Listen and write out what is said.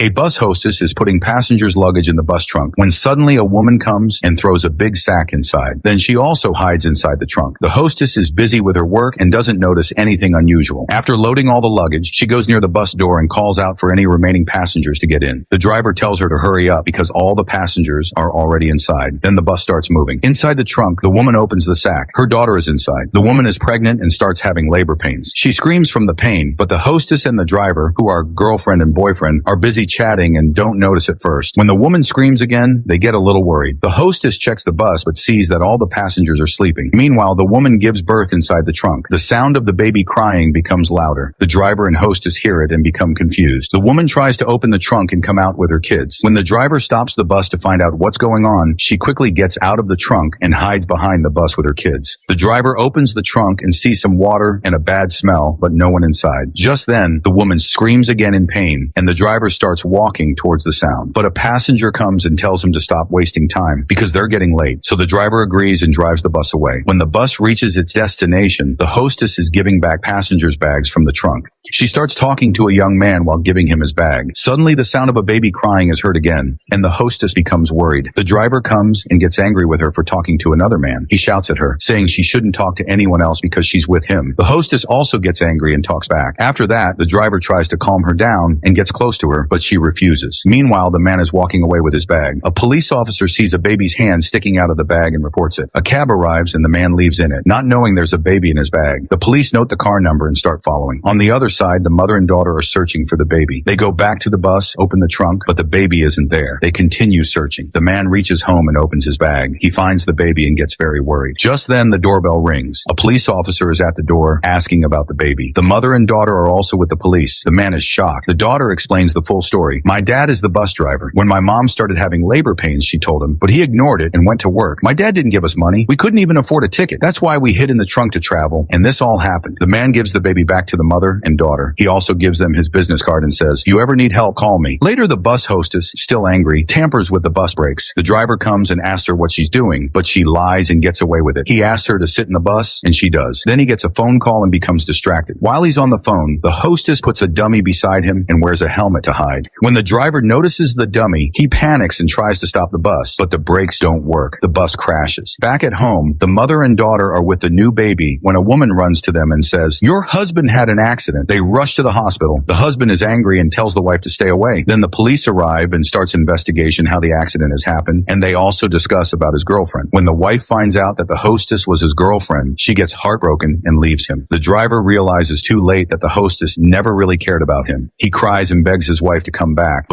A bus hostess is putting passengers' luggage in the bus trunk when suddenly a woman comes and throws a big sack inside. Then she also hides inside the trunk. The hostess is busy with her work and doesn't notice anything unusual. After loading all the luggage, she goes near the bus door and calls out for any remaining passengers to get in. The driver tells her to hurry up because all the passengers are already inside. Then the bus starts moving. Inside the trunk, the woman opens the sack. Her daughter is inside. The woman is pregnant and starts having labor pains. She screams from the pain, but the hostess and the driver, who are girlfriend and boyfriend, are busy chatting and don't notice at first. When the woman screams again, they get a little worried. The hostess checks the bus but sees that all the passengers are sleeping. Meanwhile, the woman gives birth inside the trunk. The sound of the baby crying becomes louder. The driver and hostess hear it and become confused. The woman tries to open the trunk and come out with her kids. When the driver stops the bus to find out what's going on, she quickly gets out of the trunk and hides behind the bus with her kids. The driver opens the trunk and sees some water and a bad smell, but no one inside. Just then, the woman screams again in pain, and the driver starts walking towards the sound. But a passenger comes and tells him to stop wasting time because they're getting late. So the driver agrees and drives the bus away. When the bus reaches its destination, the hostess is giving back passengers' bags from the trunk. She starts talking to a young man while giving him his bag. Suddenly, the sound of a baby crying is heard again, and the hostess becomes worried. The driver comes and gets angry with her for talking to another man. He shouts at her, saying she shouldn't talk to anyone else because she's with him. The hostess also gets angry and talks back. After that, the driver tries to calm her down and gets close to her, but she refuses. Meanwhile, the man is walking away with his bag. A police officer sees a baby's hand sticking out of the bag and reports it. A cab arrives and the man leaves in it, not knowing there's a baby in his bag. The police note the car number and start following. On the other side, the mother and daughter are searching for the baby. They go back to the bus, open the trunk, but the baby isn't there. They continue searching. The man reaches home and opens his bag. He finds the baby and gets very worried. Just then, the doorbell rings. A police officer is at the door asking about the baby. The mother and daughter are also with the police. The man is shocked. The daughter explains the full story. My dad is the bus driver. When my mom started having labor pains, she told him, but he ignored it and went to work. My dad didn't give us money. We couldn't even afford a ticket. That's why we hid in the trunk to travel, and this all happened. The man gives the baby back to the mother and daughter. He also gives them his business card and says, "You ever need help, call me." Later, the bus hostess, still angry, tampers with the bus brakes. The driver comes and asks her what she's doing, but she lies and gets away with it. He asks her to sit in the bus, and she does. Then he gets a phone call and becomes distracted. While he's on the phone, the hostess puts a dummy beside him and wears a helmet to hide. When the driver notices the dummy, he panics and tries to stop the bus, but the brakes don't work. The bus crashes. Back at home, the mother and daughter are with the new baby when a woman runs to them and says, "Your husband had an accident." They rush to the hospital. The husband is angry and tells the wife to stay away. Then the police arrive and starts investigation how the accident has happened, and they also discuss about his girlfriend. When the wife finds out that the hostess was his girlfriend, she gets heartbroken and leaves him. The driver realizes too late that the hostess never really cared about him. He cries and begs his wife to come back,